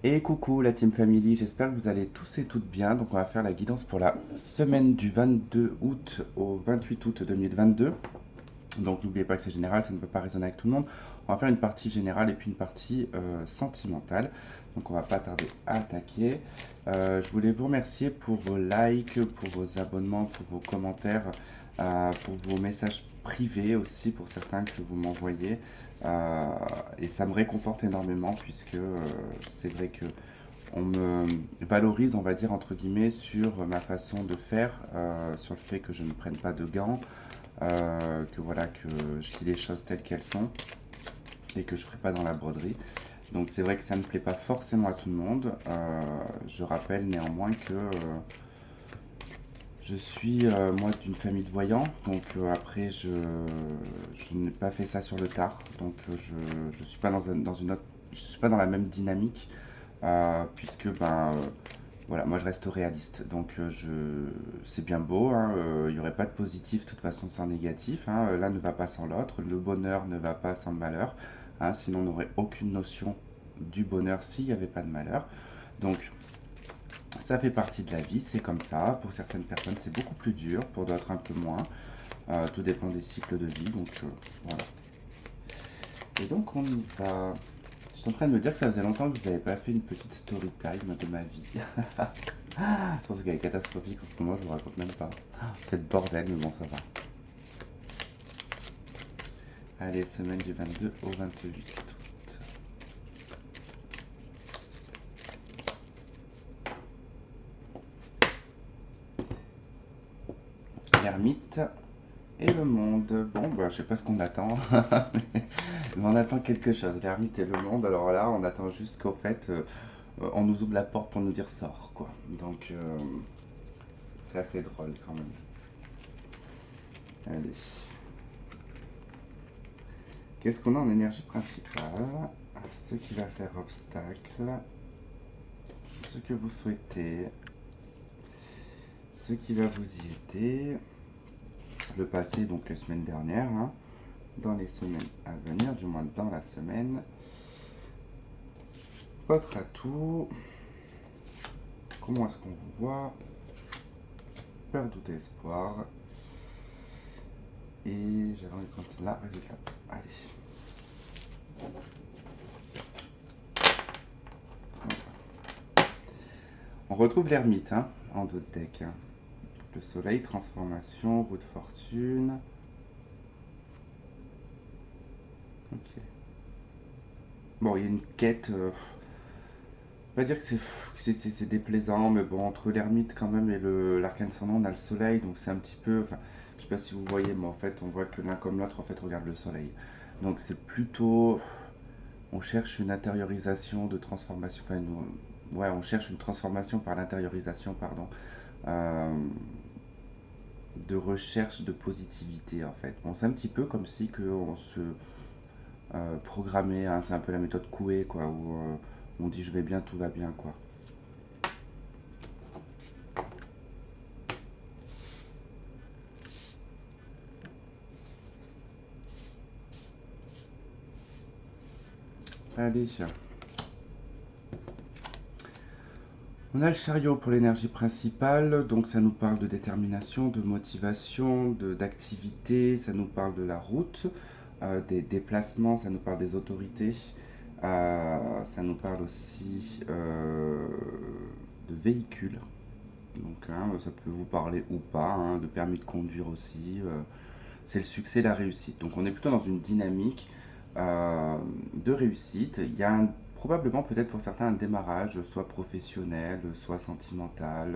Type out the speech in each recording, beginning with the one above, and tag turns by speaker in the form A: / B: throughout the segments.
A: Et coucou la Team Family, j'espère que vous allez tous et toutes bien. Donc on va faire la guidance pour la semaine du 22 août au 28 août 2022. Donc n'oubliez pas que c'est général, ça ne peut pas résonner avec tout le monde. On va faire une partie générale et puis une partie sentimentale. Donc on va pas tarder à attaquer. Je voulais vous remercier pour vos likes, pour vos abonnements, pour vos commentaires, pour vos messages privés aussi, pour certains que vous m'envoyez. Euh, et ça me réconforte énormément puisque c'est vrai que on me valorise, on va dire, entre guillemets, sur ma façon de faire, sur le fait que je ne prenne pas de gants, que voilà, que je dis les choses telles qu'elles sont et que je ne ferai pas dans la broderie. Donc c'est vrai que ça ne plaît pas forcément à tout le monde. Je rappelle néanmoins que je suis moi d'une famille de voyants, donc après je n'ai pas fait ça sur le tard, donc je suis pas dans une autre, je suis pas dans la même dynamique puisque voilà, moi je reste réaliste. Donc c'est bien beau, hein, il n'y aurait pas de positif de toute façon sans négatif, hein, l'un ne va pas sans l'autre, le bonheur ne va pas sans le malheur, hein, sinon on n'aurait aucune notion du bonheur s'il n'y avait pas de malheur. Donc ça fait partie de la vie, c'est comme ça. Pour certaines personnes c'est beaucoup plus dur, pour d'autres un peu moins. Tout dépend des cycles de vie, donc voilà. Et donc on y va. Je suis en train de me dire que ça faisait longtemps que vous n'avez pas fait une petite story time de ma vie. Je pense qu'elle est catastrophique en ce moment, je vous raconte même pas. C'est le bordel, mais bon, ça va. Allez, semaine du 22 au 28 août. L'ermite et le monde. Bon, bah, je sais pas ce qu'on attend, mais on attend quelque chose. L'ermite et le monde, alors là, on attend juste qu'au fait, on nous ouvre la porte pour nous dire sort, quoi. Donc, c'est assez drôle quand même. Allez. Qu'est-ce qu'on a en énergie principale? Ce qui va faire obstacle, ce que vous souhaitez, ce qui va vous y aider, le passé, donc les semaines dernières, hein, dans les semaines à venir, du moins dans la semaine, votre atout, comment est-ce qu'on vous voit, peur, doute et espoir, et j'avais envie de prendre là, résultat. Allez. On retrouve l'ermite hein, en d'autres decks. Hein. Le soleil, transformation, roue de fortune. Ok. Bon, il y a une quête. On va dire que c'est déplaisant, mais bon, entre l'ermite quand même et l'arcane sans nom, on a le soleil, donc c'est un petit peu. Enfin, je sais pas si vous voyez, mais en fait, on voit que l'un comme l'autre, en fait, regarde le soleil. Donc c'est plutôt. On cherche une intériorisation de transformation. Enfin, ouais, on cherche une transformation par l'intériorisation, pardon. euh, de recherche de positivité, en fait. Bon, c'est un petit peu comme si que on se programmait, hein, c'est un peu la méthode Coué, quoi, où on dit je vais bien, tout va bien, quoi. Allez, on a le chariot pour l'énergie principale, donc ça nous parle de détermination, de motivation, d'activité, ça nous parle de la route, des déplacements, ça nous parle des autorités, ça nous parle aussi de véhicules, donc hein, ça peut vous parler ou pas, hein, de permis de conduire aussi, c'est le succès, la réussite. Donc on est plutôt dans une dynamique de réussite. Il y a probablement peut-être pour certains un démarrage, soit professionnel, soit sentimental,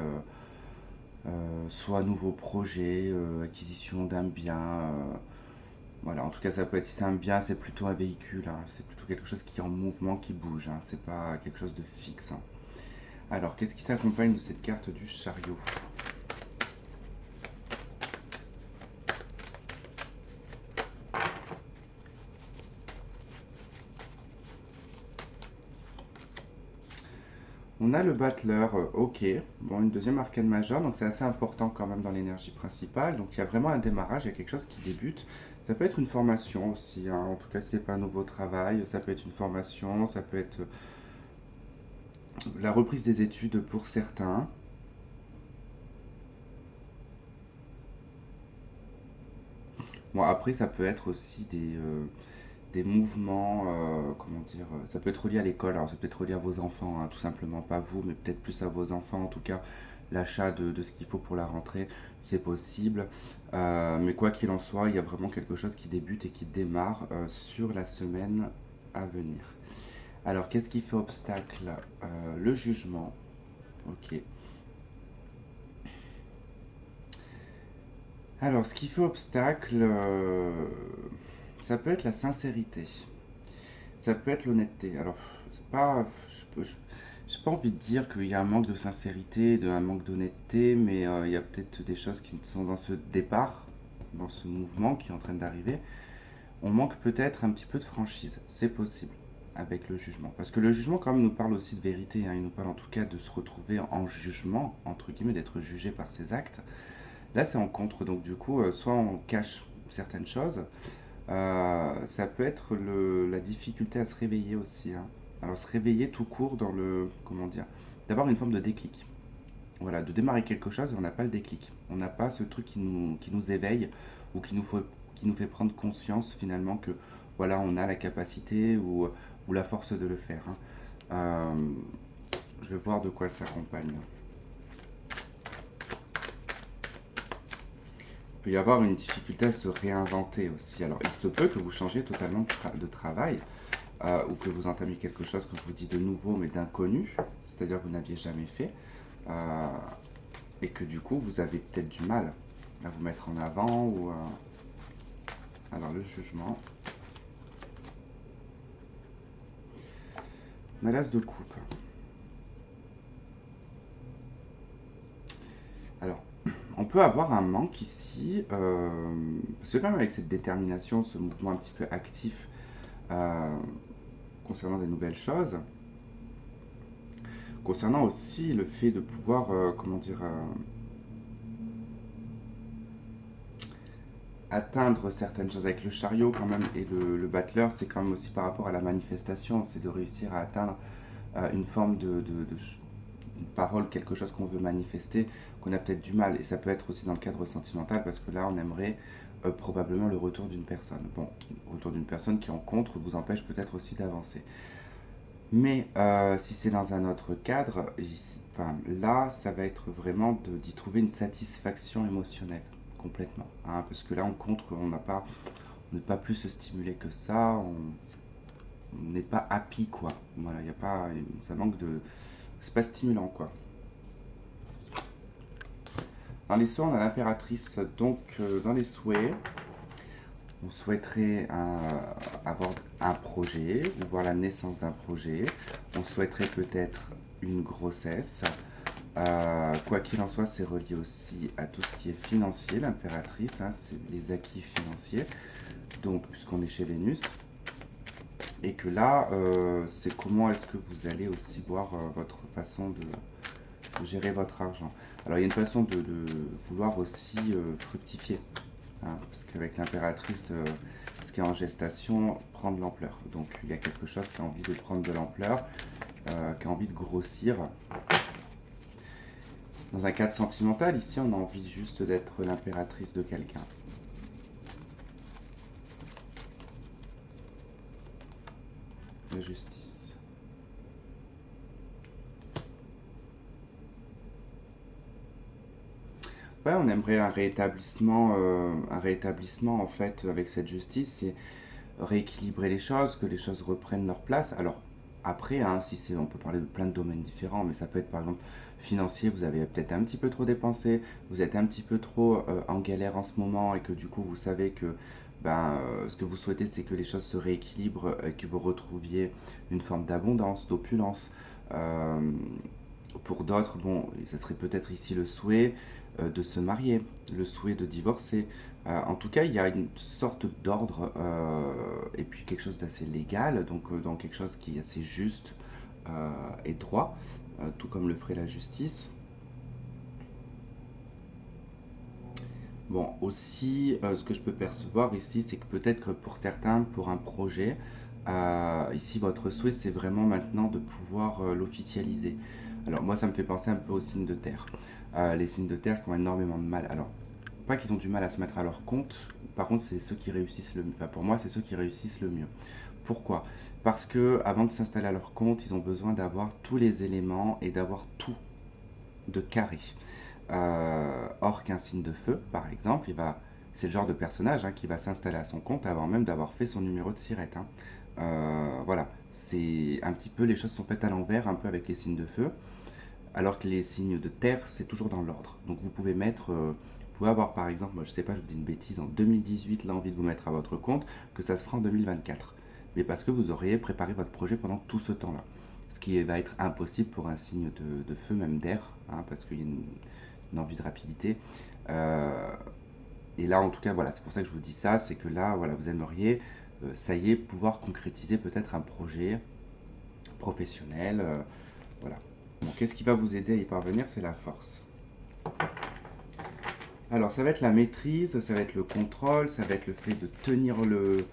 A: soit nouveau projet, acquisition d'un bien. Voilà, en tout cas ça peut être, si c'est un bien, c'est plutôt un véhicule, hein. C'est plutôt quelque chose qui est en mouvement, qui bouge, hein. C'est pas quelque chose de fixe. Hein. Alors, qu'est-ce qui s'accompagne de cette carte du chariot? On a le battleur, ok. Bon, une deuxième arcane majeure, donc c'est assez important quand même dans l'énergie principale. Donc il y a vraiment un démarrage, il y a quelque chose qui débute. Ça peut être une formation aussi, hein. En tout cas, si c'est pas un nouveau travail, ça peut être une formation, ça peut être La reprise des études pour certains. Bon, après, ça peut être aussi des mouvements, comment dire, ça peut être relié à l'école, alors c'est peut-être relié à vos enfants, hein, tout simplement, pas vous, mais peut-être plus à vos enfants, en tout cas, l'achat de ce qu'il faut pour la rentrée, c'est possible. Mais quoi qu'il en soit, il y a vraiment quelque chose qui débute et qui démarre sur la semaine à venir. Alors, qu'est-ce qui fait obstacle? Le jugement, ok. Alors, ce qui fait obstacle, ça peut être la sincérité. Ça peut être l'honnêteté. Alors, c'est pas, j'ai pas envie de dire qu'il y a un manque de sincérité, un manque d'honnêteté, mais il y a peut-être des choses qui sont dans ce départ, dans ce mouvement qui est en train d'arriver. On manque peut-être un petit peu de franchise. C'est possible avec le jugement. Parce que le jugement, quand même, nous parle aussi de vérité, hein. Il nous parle en tout cas de se retrouver en jugement, entre guillemets, d'être jugé par ses actes. Là, c'est en contre. Donc, du coup, soit on cache certaines choses, ça peut être la difficulté à se réveiller aussi, hein. Alors se réveiller tout court dans le, comment dire, d'avoir une forme de déclic. Voilà, de démarrer quelque chose et on n'a pas le déclic. On n'a pas ce truc qui nous éveille ou qui nous fait prendre conscience finalement que voilà, on a la capacité ou la force de le faire, hein. Euh, je vais voir de quoi elle s'accompagne. Il peut y avoir une difficulté à se réinventer aussi. Alors, il se peut que vous changiez totalement de travail, ou que vous entamiez quelque chose, comme je vous dis, de nouveau mais d'inconnu, c'est-à-dire que vous n'aviez jamais fait, euh, et que du coup vous avez peut-être du mal à vous mettre en avant. Alors le jugement, on a l'as de coupe. Alors, on peut avoir un manque ici, parce que quand même avec cette détermination, ce mouvement un petit peu actif euh, concernant des nouvelles choses, concernant aussi le fait de pouvoir, comment dire, atteindre certaines choses avec le chariot quand même et le battleur, c'est quand même aussi par rapport à la manifestation, c'est de réussir à atteindre une forme une parole, quelque chose qu'on veut manifester, qu'on a peut-être du mal. Et ça peut être aussi dans le cadre sentimental, parce que là, on aimerait probablement le retour d'une personne. Bon, le retour d'une personne qui en contre vous empêche peut-être aussi d'avancer. Mais si c'est dans un autre cadre, enfin, là, ça va être vraiment d'y trouver une satisfaction émotionnelle, complètement, hein, parce que là, en contre, on n'est pas plus stimulé que ça, on n'est pas happy, quoi. Voilà, il y a pas, ça manque de, c'est pas stimulant, quoi. Dans les souhaits, on a l'impératrice, donc dans les souhaits, on souhaiterait avoir un projet ou voir la naissance d'un projet. On souhaiterait peut-être une grossesse. Quoi qu'il en soit, c'est relié aussi à tout ce qui est financier, l'impératrice, hein, c'est les acquis financiers. Donc, puisqu'on est chez Vénus, et que là, c'est comment est-ce que vous allez aussi voir votre façon de gérer votre argent. Alors, il y a une façon de vouloir aussi fructifier, hein, parce qu'avec l'impératrice, ce qui est en gestation prend de l'ampleur. Donc, il y a quelque chose qui a envie de prendre de l'ampleur, qui a envie de grossir. Dans un cadre sentimental, ici, on a envie juste d'être l'impératrice de quelqu'un. La justice. Ouais, on aimerait un rétablissement en fait avec cette justice, c'est rééquilibrer les choses, que les choses reprennent leur place. Alors après, hein, si c'est, on peut parler de plein de domaines différents, mais ça peut être par exemple financier, vous avez peut-être un petit peu trop dépensé, vous êtes un petit peu trop en galère en ce moment et que du coup vous savez que ce que vous souhaitez c'est que les choses se rééquilibrent, que vous retrouviez une forme d'abondance, d'opulence. Euh, pour d'autres, bon, ça serait peut-être ici le souhait de se marier, le souhait de divorcer. En tout cas, il y a une sorte d'ordre et puis quelque chose d'assez légal, donc dans quelque chose qui est assez juste et droit, tout comme le ferait la justice. Bon, aussi, ce que je peux percevoir ici, c'est que peut-être que pour certains, pour un projet, Ici, votre souhait, c'est vraiment maintenant de pouvoir l'officialiser. Alors moi, ça me fait penser un peu aux signes de terre. Les signes de terre qui ont énormément de mal. Alors, pas qu'ils ont du mal à se mettre à leur compte, par contre, c'est ceux qui réussissent le mieux. Enfin, pour moi, c'est ceux qui réussissent le mieux. Pourquoi? Parce que avant de s'installer à leur compte, ils ont besoin d'avoir tous les éléments et d'avoir tout de carré. Or qu'un signe de feu, par exemple, c'est le genre de personnage qui va s'installer à son compte avant même d'avoir fait son numéro de sirette. Voilà, c'est un petit peu, les choses sont faites à l'envers, un peu avec les signes de feu, alors que les signes de terre, c'est toujours dans l'ordre. Donc vous pouvez mettre, vous pouvez avoir par exemple, moi je sais pas, je vous dis une bêtise, en 2018 l'envie de vous mettre à votre compte, que ça se fera en 2024. Mais parce que vous auriez préparé votre projet pendant tout ce temps-là. Ce qui va être impossible pour un signe de feu, même d'air, parce qu'il y a une envie de rapidité. Euh, et là, en tout cas, voilà, c'est pour ça que je vous dis ça, c'est que là, voilà, vous aimeriez, ça y est, pouvoir concrétiser peut-être un projet professionnel, voilà. Donc, qu'est-ce qui va vous aider à y parvenir? C'est la force. Alors, ça va être la maîtrise, ça va être le contrôle, ça va être le fait de tenir le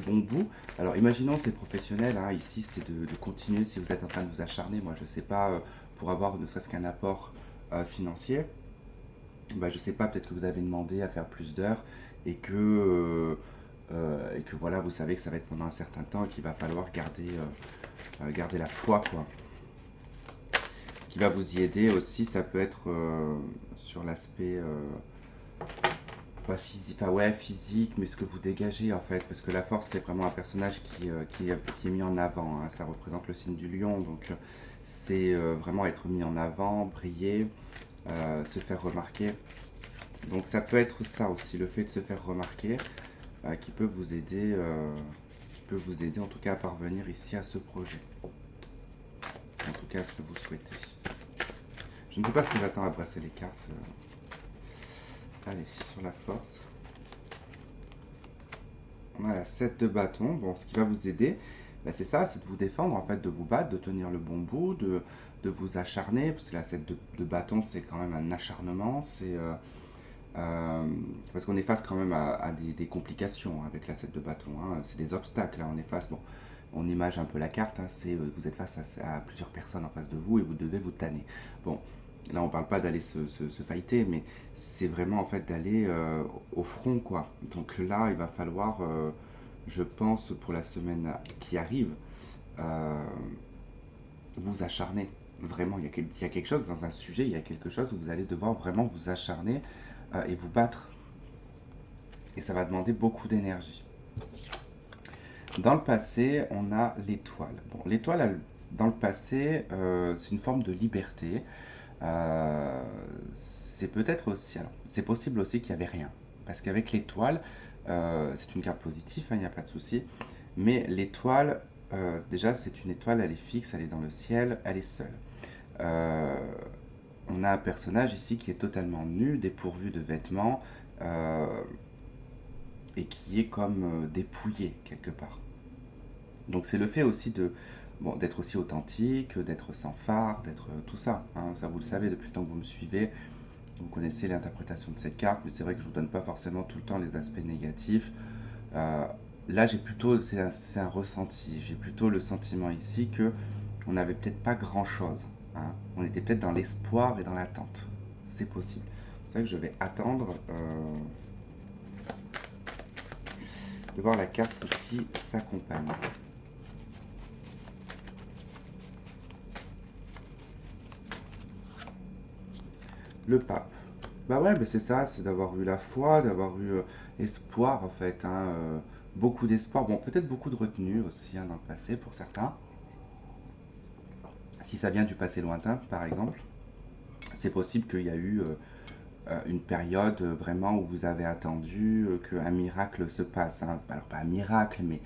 A: bon bout. Alors, imaginons c'est professionnel, ici, c'est de continuer si vous êtes en train de vous acharner. Moi, je ne sais pas, pour avoir ne serait-ce qu'un apport financier, bah, je sais pas, peut-être que vous avez demandé à faire plus d'heures et que voilà, vous savez que ça va être pendant un certain temps et qu'il va falloir garder la foi, quoi. Ce qui va vous y aider aussi, ça peut être sur l'aspect pas physique, enfin ouais, physique, mais ce que vous dégagez en fait, parce que la force c'est vraiment un personnage qui est mis en avant, ça représente le signe du lion, donc c'est vraiment être mis en avant, briller, se faire remarquer. Donc ça peut être ça aussi, le fait de se faire remarquer, qui peut vous aider en tout cas à parvenir ici à ce projet, en tout cas à ce que vous souhaitez. Je ne sais pas ce que j'attends à brasser les cartes. Allez, sur la force. On a la 7 de bâton. Bon, ce qui va vous aider, bah, c'est ça, c'est de vous défendre, en fait, de vous battre, de tenir le bon bout, de vous acharner, parce que la 7 de bâton, c'est quand même un acharnement, parce qu'on est face quand même à des complications avec la 7 de bâton, c'est des obstacles, là, on est face, bon, on image un peu la carte, vous êtes face à plusieurs personnes en face de vous et vous devez vous tanner. Bon, là on parle pas d'aller se fighter, mais c'est vraiment en fait d'aller au front, quoi. Donc là, il va falloir, je pense, pour la semaine qui arrive, euh, vous acharner. Vraiment, il y a quelque chose dans un sujet, il y a quelque chose où vous allez devoir vraiment vous acharner et vous battre. Et ça va demander beaucoup d'énergie. Dans le passé, on a l'étoile. Bon, l'étoile, dans le passé, c'est une forme de liberté. C'est peut-être aussi, alors, c'est possible aussi qu'il n'y avait rien. Parce qu'avec l'étoile, c'est une carte positive, il n'y a pas de souci. Mais l'étoile, déjà, c'est une étoile, elle est fixe, elle est dans le ciel, elle est seule. Euh, on a un personnage ici qui est totalement nu, dépourvu de vêtements, euh, et qui est comme dépouillé quelque part. Donc c'est le fait aussi bon, d'être aussi authentique, d'être sans phare, d'être tout ça. Ça, vous le savez depuis le temps que vous me suivez. Vous connaissez l'interprétation de cette carte, mais c'est vrai que je ne vous donne pas forcément tout le temps les aspects négatifs. Euh, Là, c'est un ressenti. J'ai plutôt le sentiment ici que on n'avait peut-être pas grand-chose. On était peut-être dans l'espoir et dans l'attente. C'est possible. C'est vrai que je vais attendre de voir la carte qui s'accompagne. Le pape. Bah ouais, bah c'est ça, c'est d'avoir eu la foi, d'avoir eu espoir en fait, beaucoup d'espoir. Bon, peut-être beaucoup de retenue aussi dans le passé pour certains. Si ça vient du passé lointain, par exemple, c'est possible qu'il y a eu une période vraiment où vous avez attendu qu'un miracle se passe. Alors pas un miracle, mais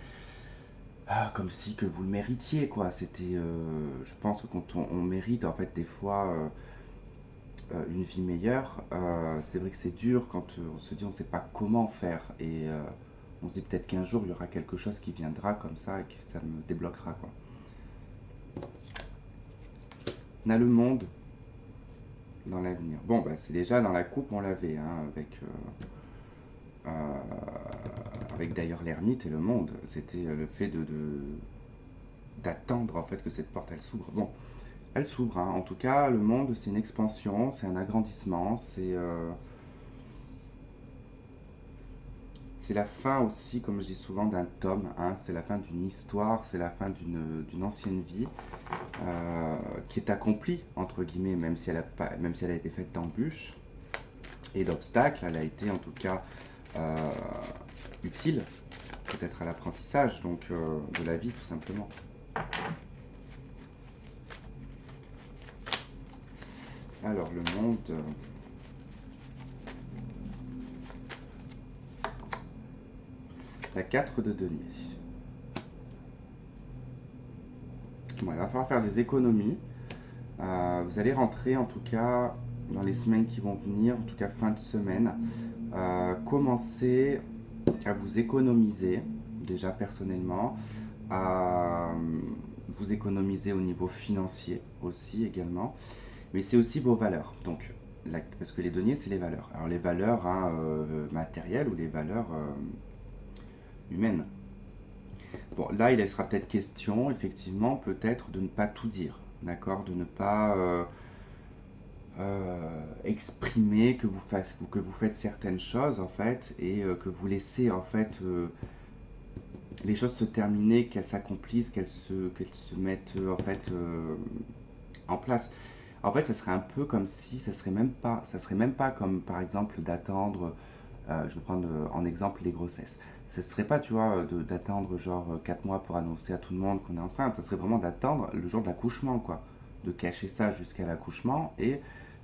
A: comme si que vous le méritiez, quoi. Je pense que quand on mérite en fait des fois une vie meilleure, c'est vrai que c'est dur quand on se dit on ne sait pas comment faire et on se dit peut-être qu'un jour il y aura quelque chose qui viendra comme ça et que ça me débloquera, quoi. On a le monde dans l'avenir. Bon, bah, c'est déjà dans la coupe, on l'avait avec avec d'ailleurs l'ermite et le monde. C'était le fait d'attendre en fait que cette porte elle s'ouvre. Bon, elle s'ouvre, hein. En tout cas, le monde c'est une expansion, c'est un agrandissement, c'est la fin aussi, comme je dis souvent, d'un tome, hein. C'est la fin d'une histoire, c'est la fin d'une ancienne vie qui est accomplie, entre guillemets, même si elle a été faite d'embûches et d'obstacles, elle a été en tout cas euh, utile, peut-être à l'apprentissage donc de la vie tout simplement. Alors le monde, la 4 de denier. Bon, il va falloir faire des économies. Vous allez rentrer en tout cas dans les semaines qui vont venir, en tout cas fin de semaine, commencer à vous économiser, déjà personnellement, à vous économiser au niveau financier aussi également, mais c'est aussi vos valeurs. Donc, parce que les deniers, c'est les valeurs. Alors les valeurs hein, matérielles ou les valeurs humaines. Bon, là, il sera peut-être question, effectivement, peut-être de ne pas tout dire, d'accord, de ne pas exprimer que vous faites certaines choses en fait et que vous laissez en fait les choses se terminer, qu'elles s'accomplissent, qu'elles se mettent en fait en place. En fait, ça serait un peu comme si ça serait même pas comme par exemple d'attendre, je vais prendre en exemple les grossesses. Ce serait pas, tu vois, d'attendre genre 4 mois pour annoncer à tout le monde qu'on est enceinte. Ça serait vraiment d'attendre le jour de l'accouchement, quoi. De cacher ça jusqu'à l'accouchement et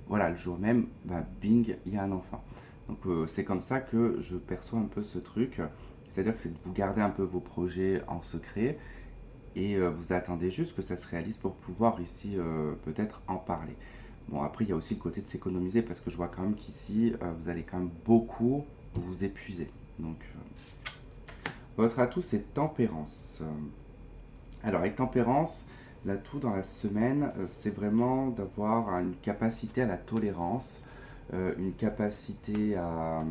A: voilà, le jour même, bah, bing, il y a un enfant. Donc c'est comme ça que je perçois un peu ce truc. C'est-à-dire que c'est de vous garder un peu vos projets en secret et vous attendez juste que ça se réalise pour pouvoir ici peut-être en parler. Bon, après, il y a aussi le côté de s'économiser parce que je vois quand même qu'ici, vous allez quand même beaucoup vous épuiser. Donc, votre atout, c'est tempérance. Alors, avec tempérance, l'atout dans la semaine, c'est vraiment d'avoir une capacité à la tolérance, une capacité à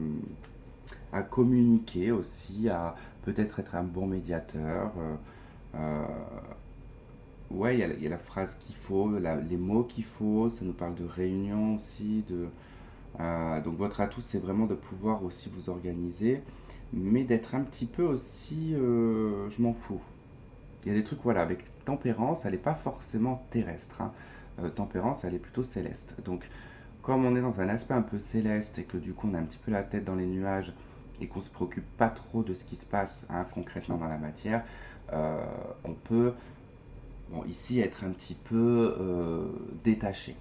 A: communiquer aussi, à peut-être être un bon médiateur. Euh, ouais, il y a la phrase qu'il faut, les mots qu'il faut, ça nous parle de réunion aussi, donc votre atout, c'est vraiment de pouvoir aussi vous organiser, mais d'être un petit peu aussi, je m'en fous. Il y a des trucs, voilà, avec tempérance, elle n'est pas forcément terrestre, hein. Tempérance, elle est plutôt céleste. Donc, comme on est dans un aspect un peu céleste et que du coup on a un petit peu la tête dans les nuages et qu'on se préoccupe pas trop de ce qui se passe hein, concrètement dans la matière, on peut bon, ici être un petit peu détaché.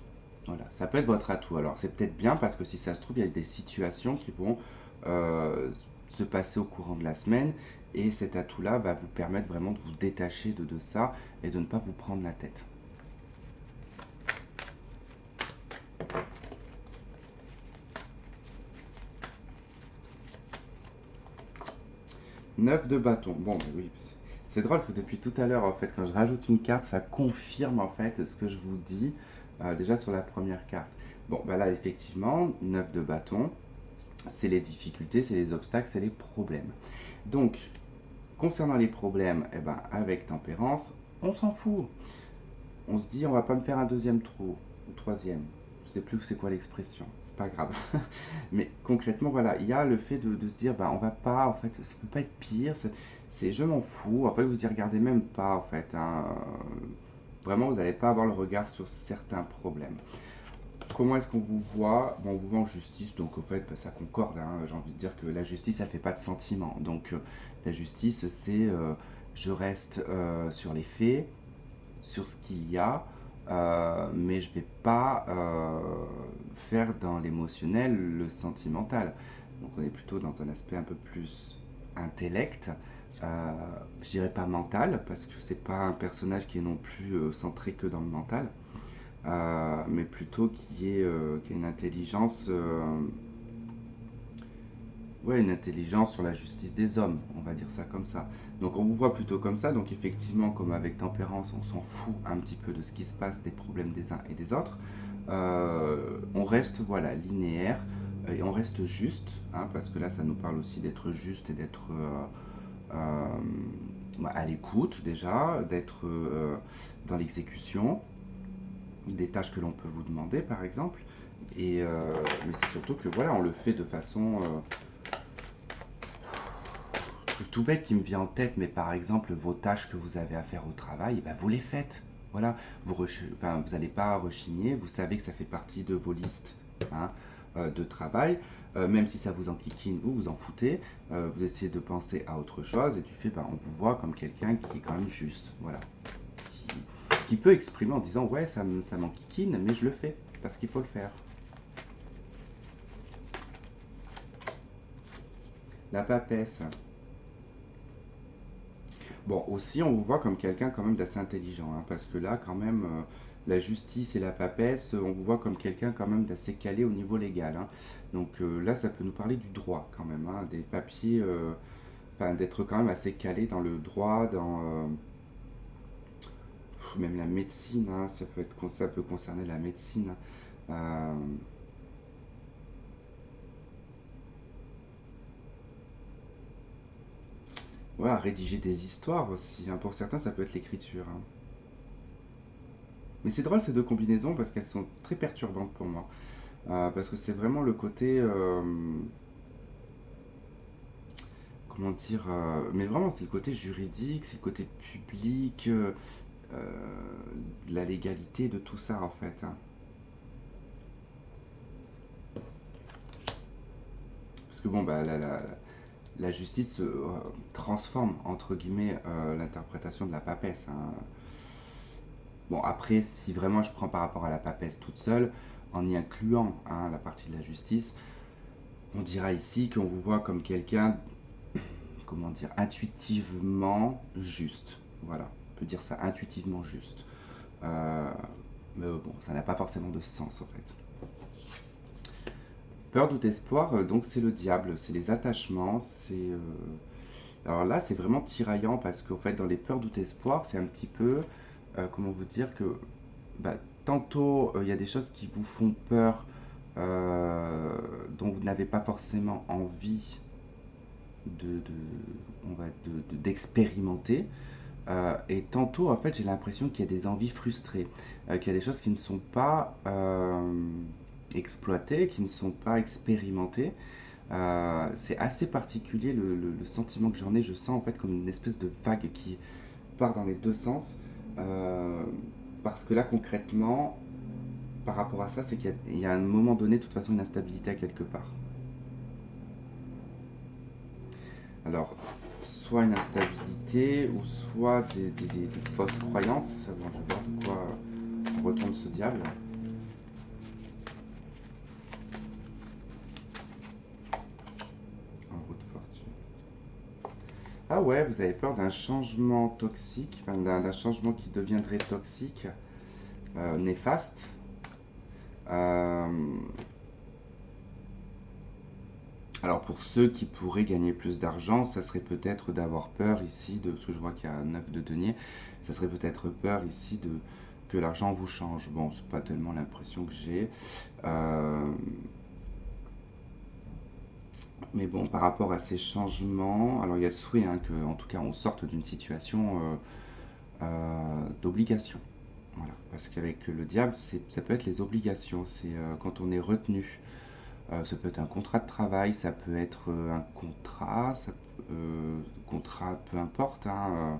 A: Voilà, ça peut être votre atout. Alors c'est peut-être bien parce que si ça se trouve, il y a des situations qui vont euh, se passer au courant de la semaine et cet atout-là va vous permettre vraiment de vous détacher de ça et de ne pas vous prendre la tête. 9 de bâton. Bon, mais oui, c'est drôle parce que depuis tout à l'heure, en fait, quand je rajoute une carte, ça confirme en fait ce que je vous dis déjà sur la première carte. Bon, bah là, effectivement, 9 de bâton, c'est les difficultés, c'est les obstacles, c'est les problèmes. Donc, concernant les problèmes, eh ben, avec tempérance, on s'en fout. On se dit, on va pas me faire un deuxième trou, ou troisième. Je sais plus c'est quoi l'expression, c'est pas grave. Mais concrètement, voilà, il y a le fait de se dire, bah, on va pas, en fait, ça peut pas être pire, c'est je m'en fous. En fait, vous y regardez même pas, en fait, hein. Vraiment, vous n'allez pas avoir le regard sur certains problèmes. Comment est-ce qu'on vous voit? Bon, on vous voit en justice, donc en fait, bah, ça concorde, hein. J'ai envie de dire que la justice, elle fait pas de sentiment. Donc, la justice, c'est je reste sur les faits, sur ce qu'il y a, mais je vais pas faire dans l'émotionnel le sentimental. Donc on est plutôt dans un aspect un peu plus intellect, je dirais pas mental, parce que c'est pas un personnage qui est non plus centré que dans le mental, mais plutôt qui est une intelligence ouais, une intelligence sur la justice des hommes, on va dire ça comme ça. Donc on vous voit plutôt comme ça, donc effectivement, comme avec tempérance, on s'en fout un petit peu de ce qui se passe, des problèmes des uns et des autres. On reste voilà linéaire, et on reste juste, hein, parce que là ça nous parle aussi d'être juste et d'être euh, à l'écoute déjà, d'être dans l'exécution des tâches que l'on peut vous demander par exemple. Et mais c'est surtout que voilà, on le fait de façon truc tout bête qui me vient en tête, mais par exemple vos tâches que vous avez à faire au travail, eh ben, vous les faites. Voilà, enfin, vous n'allez pas rechigner, vous savez que ça fait partie de vos listes, hein, de travail. Même si ça vous enquiquine, vous vous en foutez, vous essayez de penser à autre chose et tu fais, ben, on vous voit comme quelqu'un qui est quand même juste, voilà, qui peut exprimer en disant ouais ça m'enquiquine, mais je le fais parce qu'il faut le faire. La papesse. Bon, aussi, on vous voit comme quelqu'un quand même d'assez intelligent, hein, parce que là, quand même, la justice et la papesse, on vous voit comme quelqu'un quand même d'assez calé au niveau légal, hein. Donc là, ça peut nous parler du droit quand même, hein, des papiers, enfin, d'être quand même assez calé dans le droit, dans même la médecine, hein, ça peut concerner la médecine. Euh, ouais, rédiger des histoires aussi, hein. Pour certains, ça peut être l'écriture, hein. Mais c'est drôle ces deux combinaisons parce qu'elles sont très perturbantes pour moi. Parce que c'est vraiment le côté, comment dire, mais vraiment c'est le côté juridique, c'est le côté public, de la légalité, de tout ça en fait, hein. Parce que bon, bah, la justice transforme entre guillemets l'interprétation de la papesse, hein. Bon, après, si vraiment je prends par rapport à la papesse toute seule, en y incluant, hein, la partie de la justice, on dira ici qu'on vous voit comme quelqu'un, comment dire, intuitivement juste. Voilà, on peut dire ça, intuitivement juste. Euh, mais bon, ça n'a pas forcément de sens en fait. Peur, doute, espoir, donc c'est le diable, c'est les attachements, c'est... Alors là, c'est vraiment tiraillant parce qu'en fait, dans les peurs, doute, espoir, c'est un petit peu, comment vous dire que, bah, tantôt, il y a des choses qui vous font peur, dont vous n'avez pas forcément envie de, d'expérimenter. Et tantôt, en fait, j'ai l'impression qu'il y a des envies frustrées, qu'il y a des choses qui ne sont pas exploitées, qui ne sont pas expérimentées. C'est assez particulier le sentiment que j'en ai. Je sens en fait comme une espèce de vague qui part dans les deux sens. Euh, Parce que là, concrètement, par rapport à ça, c'est qu'il y a un moment donné, de toute façon, une instabilité à quelque part. Alors, soit une instabilité, ou soit des fausses croyances. Bon, je vais voir de quoi retourne ce diable. En roue de fortune. Ah ouais, vous avez peur d'un changement toxique, enfin, d'un changement qui deviendrait toxique, néfaste. Euh, alors pour ceux qui pourraient gagner plus d'argent, ça serait peut-être d'avoir peur ici, de ce que je vois qu'il y a 9 de denier, ça serait peut-être peur ici de que l'argent vous change. Bon, c'est pas tellement l'impression que j'ai. Euh, mais bon, par rapport à ces changements, alors il y a le souhait, hein, que, en tout cas, on sorte d'une situation d'obligation. Voilà. Parce qu'avec le diable, ça peut être les obligations. C'est quand on est retenu. Ça peut être un contrat de travail, ça peut être un contrat, contrat peu importe, hein,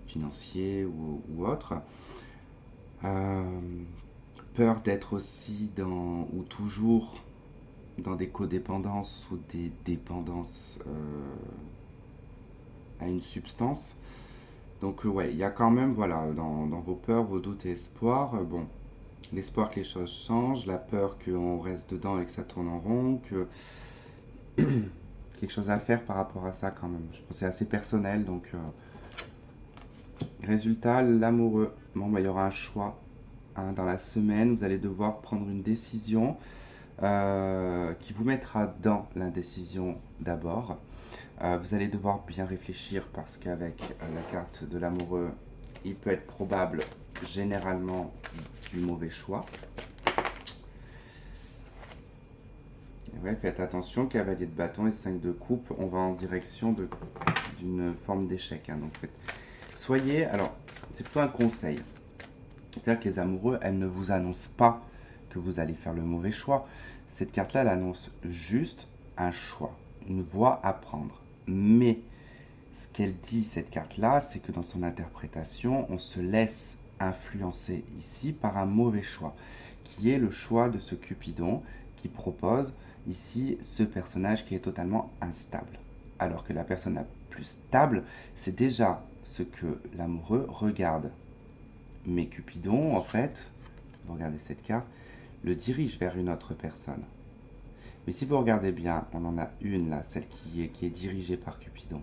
A: financier ou autre. Euh, Peur d'être aussi dans, ou toujours dans des codépendances ou des dépendances à une substance. Donc ouais, il y a quand même, voilà, dans vos peurs, vos doutes et espoirs, bon, l'espoir que les choses changent, la peur qu'on reste dedans et que ça tourne en rond, que quelque chose à faire par rapport à ça quand même. Je pense que c'est assez personnel, donc résultat, l'amoureux. Bon, bah, il y aura un choix, hein, dans la semaine. Vous allez devoir prendre une décision qui vous mettra dans l'indécision d'abord. Vous allez devoir bien réfléchir parce qu'avec la carte de l'amoureux, il peut être probable généralement du mauvais choix. Ouais, faites attention, cavalier de bâton et 5 de coupe, on va en direction d'une forme d'échec, hein, donc soyez, alors c'est plutôt un conseil, c'est-à-dire que les amoureux, elles ne vous annoncent pas que vous allez faire le mauvais choix. Cette carte-là, elle annonce juste un choix, une voie à prendre. Mais ce qu'elle dit, cette carte-là, c'est que dans son interprétation, on se laisse influencer ici par un mauvais choix, qui est le choix de ce Cupidon qui propose ici ce personnage qui est totalement instable. Alors que la personne la plus stable, c'est déjà ce que l'amoureux regarde. Mais Cupidon, en fait, vous regardez cette carte, le dirige vers une autre personne. Mais si vous regardez bien, on en a une là, celle qui est dirigée par Cupidon.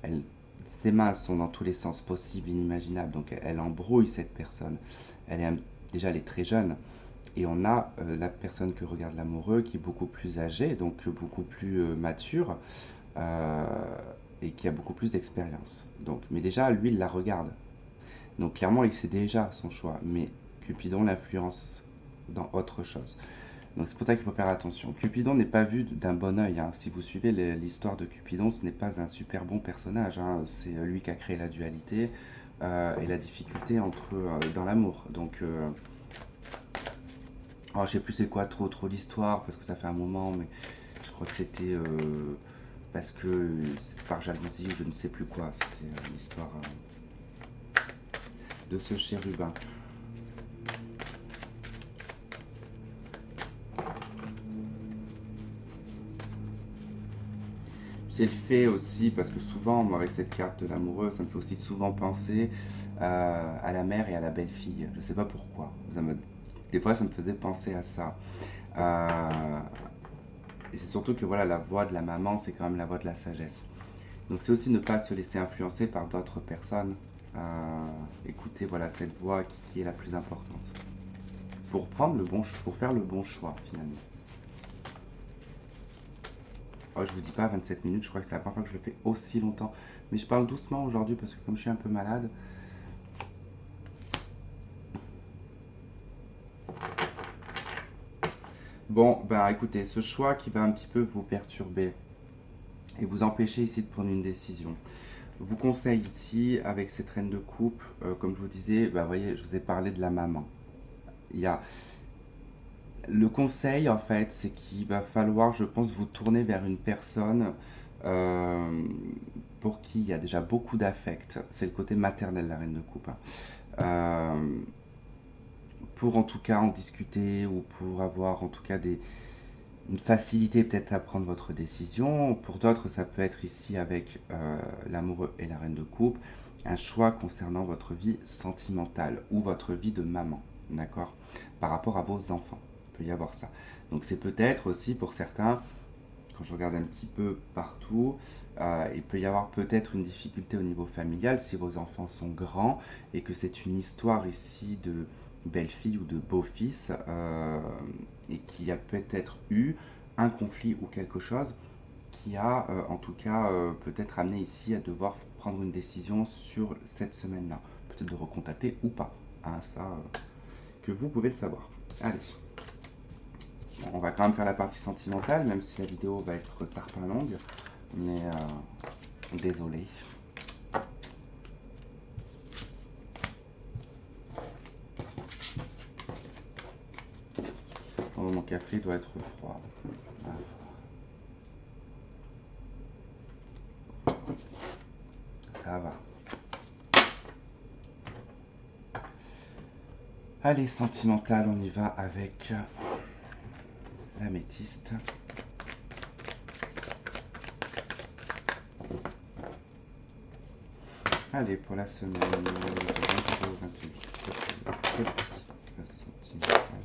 A: Elle, ses mains sont dans tous les sens possibles, inimaginables, donc elle embrouille cette personne. Déjà, elle est très jeune. Et on a la personne que regarde l'amoureux qui est beaucoup plus âgée, donc beaucoup plus mature, euh, et qui a beaucoup plus d'expérience. Mais déjà, lui, il la regarde. Donc clairement, il sait déjà son choix, mais Cupidon l'influence dans autre chose. Donc c'est pour ça qu'il faut faire attention. Cupidon n'est pas vu d'un bon oeil, hein. Si vous suivez l'histoire de Cupidon, ce n'est pas un super bon personnage, hein. C'est lui qui a créé la dualité et la difficulté dans l'amour. Donc, alors, je sais plus c'est quoi trop l'histoire, parce que ça fait un moment, mais je crois que c'était parce que c'est par jalousie ou je ne sais plus quoi. C'était l'histoire de ce chérubin. C'est le fait aussi, parce que souvent, moi, avec cette carte de l'amoureux, ça me fait aussi souvent penser à la mère et à la belle-fille. Je ne sais pas pourquoi. Des fois, ça me faisait penser à ça. Euh, et c'est surtout que voilà, la voix de la maman, c'est quand même la voix de la sagesse. Donc c'est aussi ne pas se laisser influencer par d'autres personnes. Écouter voilà, cette voix qui est la plus importante. Pour faire le bon choix, finalement. Oh, je vous dis pas 27 minutes, je crois que c'est la première fois que je le fais aussi longtemps. Mais je parle doucement aujourd'hui parce que comme je suis un peu malade. Bon, ben écoutez, ce choix qui va un petit peu vous perturber et vous empêcher ici de prendre une décision. Vous conseille ici, avec cette reine de coupe, comme je vous disais, ben, voyez, je vous ai parlé de la maman. Il y a le conseil, en fait, c'est qu'il va falloir, je pense, vous tourner vers une personne euh, pour qui il y a déjà beaucoup d'affect. C'est le côté maternel, la reine de coupe, hein. Euh, pour en tout cas en discuter ou pour avoir en tout cas une facilité peut-être à prendre votre décision. Pour d'autres, ça peut être ici avec l'amoureux et la reine de coupe, un choix concernant votre vie sentimentale ou votre vie de maman, d'accord, par rapport à vos enfants. Il peut y avoir ça. Donc c'est peut-être aussi pour certains, quand je regarde un petit peu partout, il peut y avoir peut-être une difficulté au niveau familial si vos enfants sont grands et que c'est une histoire ici de belle-fille ou de beau-fils et qu'il y a peut-être eu un conflit ou quelque chose qui a en tout cas peut-être amené ici à devoir prendre une décision sur cette semaine-là. Peut-être de recontacter ou pas. Hein, ça, que vous pouvez le savoir. Allez. Bon, on va quand même faire la partie sentimentale, même si la vidéo va être tarpin longue. Mais désolé. Oh, mon café doit être froid. Ça va. Allez, sentimental, on y va avec l'améthyste. Allez, pour la semaine du 23 au 28. La sentimentale.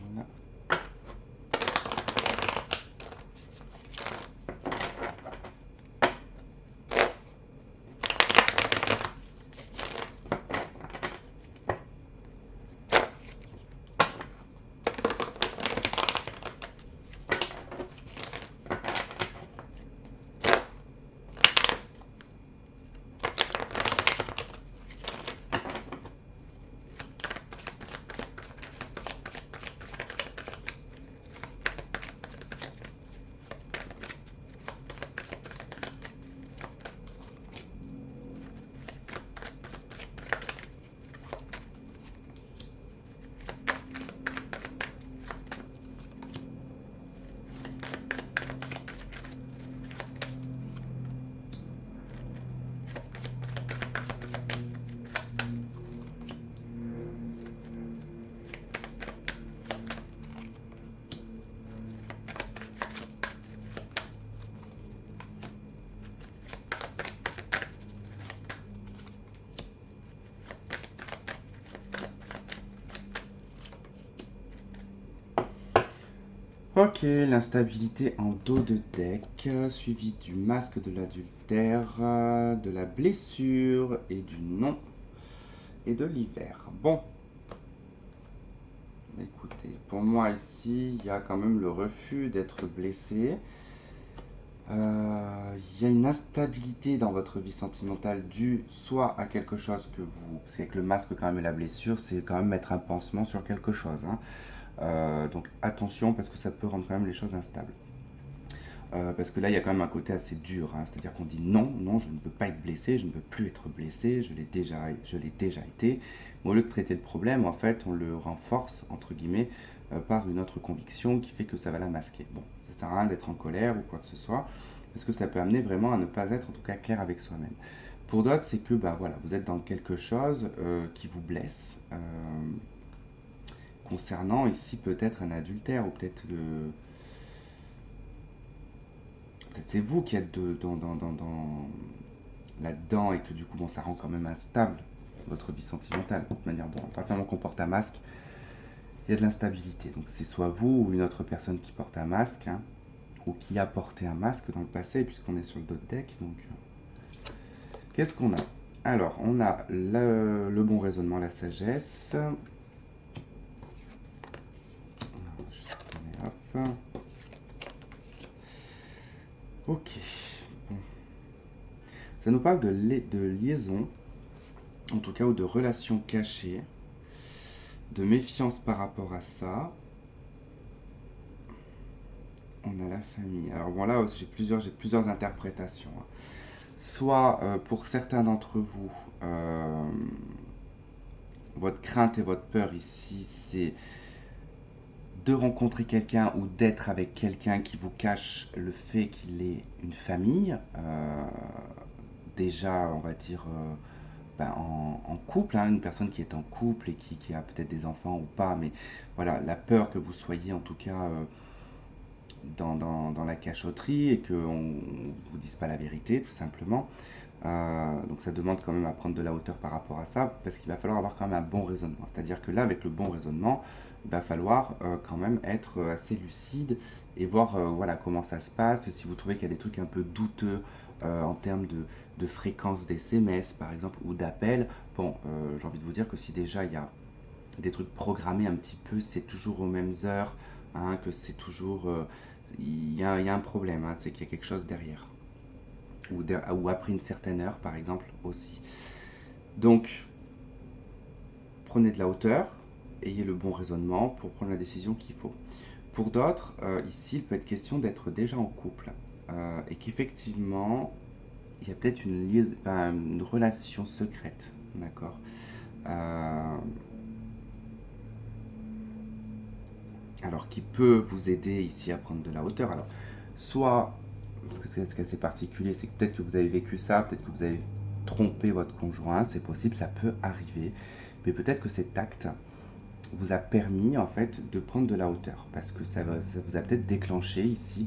A: Ok, l'instabilité en dos de deck, suivi du masque de l'adultère, de la blessure et du non et de l'hiver. Bon, écoutez, pour moi ici, il y a quand même le refus d'être blessé. Il y a une instabilité dans votre vie sentimentale due soit à quelque chose que vous... Parce qu'avec le masque quand même et la blessure, c'est quand même mettre un pansement sur quelque chose, hein. Donc attention parce que ça peut rendre quand même les choses instables. Parce que là, il y a quand même un côté assez dur, hein. C'est-à-dire qu'on dit non, non, je ne veux pas être blessé, je ne veux plus être blessé, je l'ai déjà été. Mais au lieu de traiter le problème, en fait, on le renforce, entre guillemets, par une autre conviction qui fait que ça va la masquer. Bon, ça sert à rien d'être en colère ou quoi que ce soit, parce que ça peut amener vraiment à ne pas être, en tout cas, clair avec soi-même. Pour d'autres, c'est que bah, voilà, vous êtes dans quelque chose qui vous blesse, concernant ici peut-être un adultère, ou peut-être peut-être c'est vous qui êtes là-dedans et que du coup, bon, ça rend quand même instable votre vie sentimentale. De toute manière, bon, à partir du moment qu'on porte un masque, il y a de l'instabilité. Donc c'est soit vous ou une autre personne qui porte un masque, hein, ou qui a porté un masque dans le passé, puisqu'on est sur le dos de deck. Donc, qu'est-ce qu'on a? Alors, on a le bon raisonnement, la sagesse. Hop. Ok. Bon. Ça nous parle de liaison, en tout cas, ou de relations cachées, de méfiance par rapport à ça. On a la famille. Alors bon, là j'ai plusieurs interprétations, hein. Soit pour certains d'entre vous, votre crainte et votre peur ici, c'est de rencontrer quelqu'un ou d'être avec quelqu'un qui vous cache le fait qu'il ait une famille, déjà on va dire en couple, hein, une personne qui est en couple et qui a peut-être des enfants ou pas, mais voilà, la peur que vous soyez en tout cas dans la cachotterie et qu'on ne vous dise pas la vérité, tout simplement. Donc ça demande quand même à prendre de la hauteur par rapport à ça, parce qu'il va falloir avoir quand même un bon raisonnement. C'est-à-dire que là, avec le bon raisonnement, il va falloir quand même être assez lucide et voir voilà, comment ça se passe. Si vous trouvez qu'il y a des trucs un peu douteux en termes de fréquence d'SMS, par exemple, ou d'appels, bon, j'ai envie de vous dire que si déjà il y a des trucs programmés un petit peu, c'est toujours aux mêmes heures, hein, que c'est toujours... il y a un problème, hein, c'est qu'il y a quelque chose derrière. Ou après une certaine heure, par exemple, aussi. Donc, prenez de la hauteur, ayez le bon raisonnement pour prendre la décision qu'il faut. Pour d'autres, ici, il peut être question d'être déjà en couple et qu'effectivement, il y a peut-être une relation secrète, d'accord. Alors, qui peut vous aider ici à prendre de la hauteur. Alors, soit, parce que ce qui est assez particulier, c'est que peut-être que vous avez vécu ça, peut-être que vous avez trompé votre conjoint, c'est possible, ça peut arriver. Mais peut-être que cet acte vous a permis en fait de prendre de la hauteur, parce que ça vous a peut-être déclenché ici,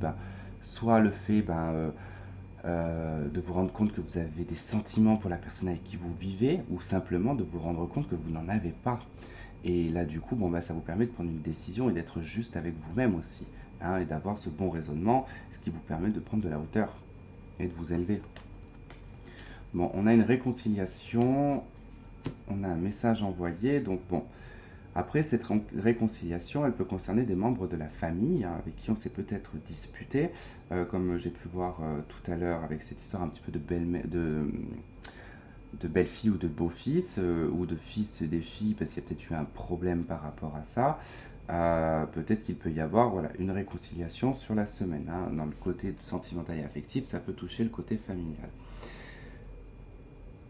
A: soit le fait de vous rendre compte que vous avez des sentiments pour la personne avec qui vous vivez, ou simplement de vous rendre compte que vous n'en avez pas. Et là, du coup, bon, ça vous permet de prendre une décision et d'être juste avec vous-même aussi, hein, et d'avoir ce bon raisonnement, ce qui vous permet de prendre de la hauteur et de vous élever. Bon, on a une réconciliation, on a un message envoyé, donc bon. Après, cette réconciliation, elle peut concerner des membres de la famille, hein, avec qui on s'est peut-être disputé, comme j'ai pu voir tout à l'heure avec cette histoire un petit peu de belle-fille ou de beau-fils, ou de fils et des filles, parce qu'il y a peut-être eu un problème par rapport à ça. Peut-être qu'il peut y avoir voilà, une réconciliation sur la semaine, hein. Dans le côté sentimental et affectif, ça peut toucher le côté familial.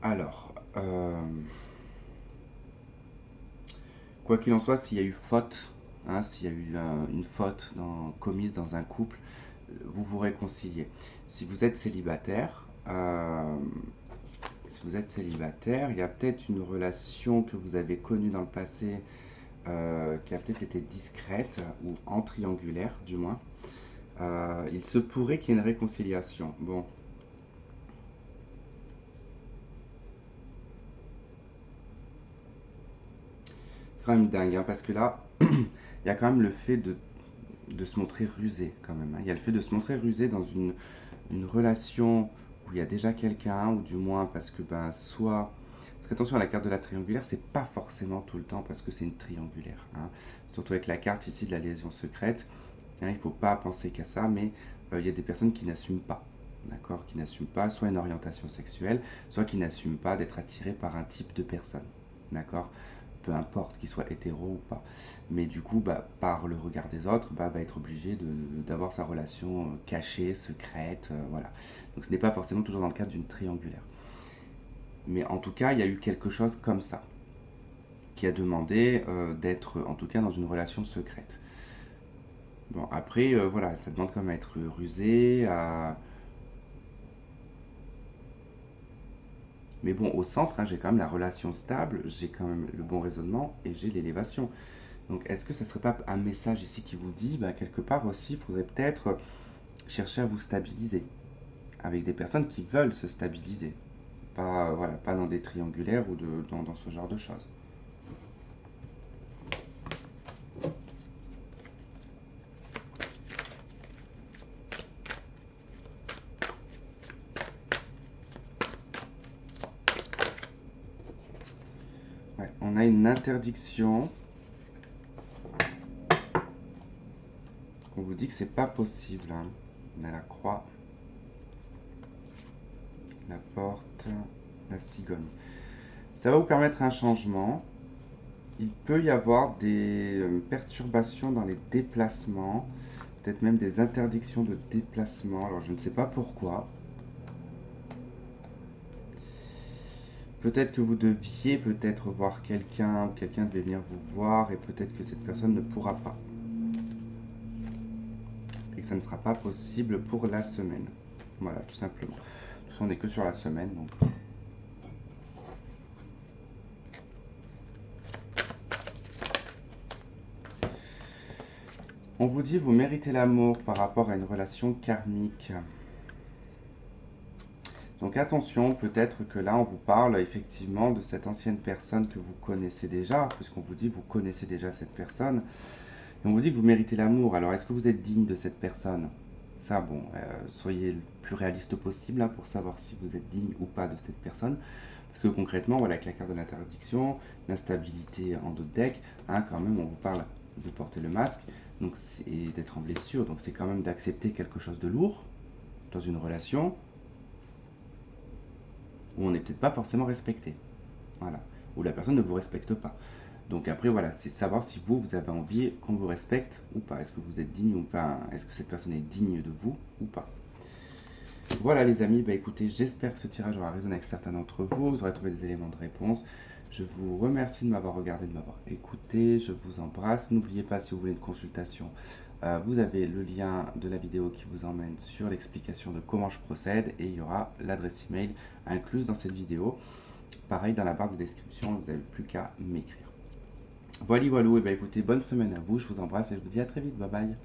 A: Alors, quoi qu'il en soit, s'il y a eu faute, hein, s'il y a eu une faute commise dans un couple, vous vous réconciliez. Si vous êtes célibataire, il y a peut-être une relation que vous avez connue dans le passé qui a peut-être été discrète ou en triangulaire du moins. Il se pourrait qu'il y ait une réconciliation. Bon, c'est quand même dingue, hein, parce que là, il y a quand même le fait de se montrer rusé quand même, hein. Il y a le fait de se montrer rusé dans une relation où il y a déjà quelqu'un, ou du moins parce que ben soit... Parce qu'attention, la carte de la triangulaire, c'est pas forcément tout le temps parce que c'est une triangulaire, hein. Surtout avec la carte ici de la liaison secrète, hein, il ne faut pas penser qu'à ça, mais il y a des personnes qui n'assument pas, d'accord, qui n'assument pas soit une orientation sexuelle, soit qui n'assument pas d'être attiré par un type de personne, d'accord, peu importe qu'il soit hétéro ou pas. Mais du coup, bah, par le regard des autres, bah, va être obligé d'avoir sa relation cachée, secrète, voilà. Donc ce n'est pas forcément toujours dans le cadre d'une triangulaire. Mais en tout cas, il y a eu quelque chose comme ça, qui a demandé d'être en tout cas dans une relation secrète. Bon, après, voilà, ça demande quand même à être rusé, à... Mais bon, au centre, hein, j'ai quand même la relation stable, j'ai quand même le bon raisonnement et j'ai l'élévation. Donc, est-ce que ça ne serait pas un message ici qui vous dit, bah, quelque part aussi, il faudrait peut-être chercher à vous stabiliser avec des personnes qui veulent se stabiliser, pas, voilà, pas dans des triangulaires ou dans ce genre de choses. Ouais, on a une interdiction. On vous dit que c'est pas possible, hein. On a la croix, la porte, la cigogne. Ça va vous permettre un changement. Il peut y avoir des perturbations dans les déplacements, peut-être même des interdictions de déplacement. Alors je ne sais pas pourquoi. Peut-être que vous deviez peut-être voir quelqu'un, ou quelqu'un devait venir vous voir, et peut-être que cette personne ne pourra pas. Et que ça ne sera pas possible pour la semaine. Voilà, tout simplement. De toute façon, on n'est que sur la semaine, donc... On vous dit, vous méritez l'amour par rapport à une relation karmique. Donc attention, peut-être que là on vous parle effectivement de cette ancienne personne que vous connaissez déjà, puisqu'on vous dit vous connaissez déjà cette personne, et on vous dit que vous méritez l'amour. Alors est-ce que vous êtes digne de cette personne? Ça, bon, soyez le plus réaliste possible hein, pour savoir si vous êtes digne ou pas de cette personne. Parce que concrètement, voilà, avec la carte de l'interdiction, l'instabilité en dos de deck, hein, quand même on vous parle de porter le masque, donc et d'être en blessure, donc c'est quand même d'accepter quelque chose de lourd dans une relation où on n'est peut-être pas forcément respecté. Voilà. Où la personne ne vous respecte pas. Donc après, voilà, c'est savoir si vous, vous avez envie qu'on vous respecte ou pas. Est-ce que vous êtes digne ou pas? Est-ce que cette personne est digne de vous ou pas? Voilà les amis, bah écoutez, j'espère que ce tirage aura résonné avec certains d'entre vous. Vous aurez trouvé des éléments de réponse. Je vous remercie de m'avoir regardé, de m'avoir écouté. Je vous embrasse. N'oubliez pas, si vous voulez une consultation, vous avez le lien de la vidéo qui vous emmène sur l'explication de comment je procède. Et il y aura l'adresse email incluse dans cette vidéo. Pareil, dans la barre de description, vous n'avez plus qu'à m'écrire. Voilà, voilà, et bien écoutez, bonne semaine à vous, je vous embrasse et je vous dis à très vite, bye bye.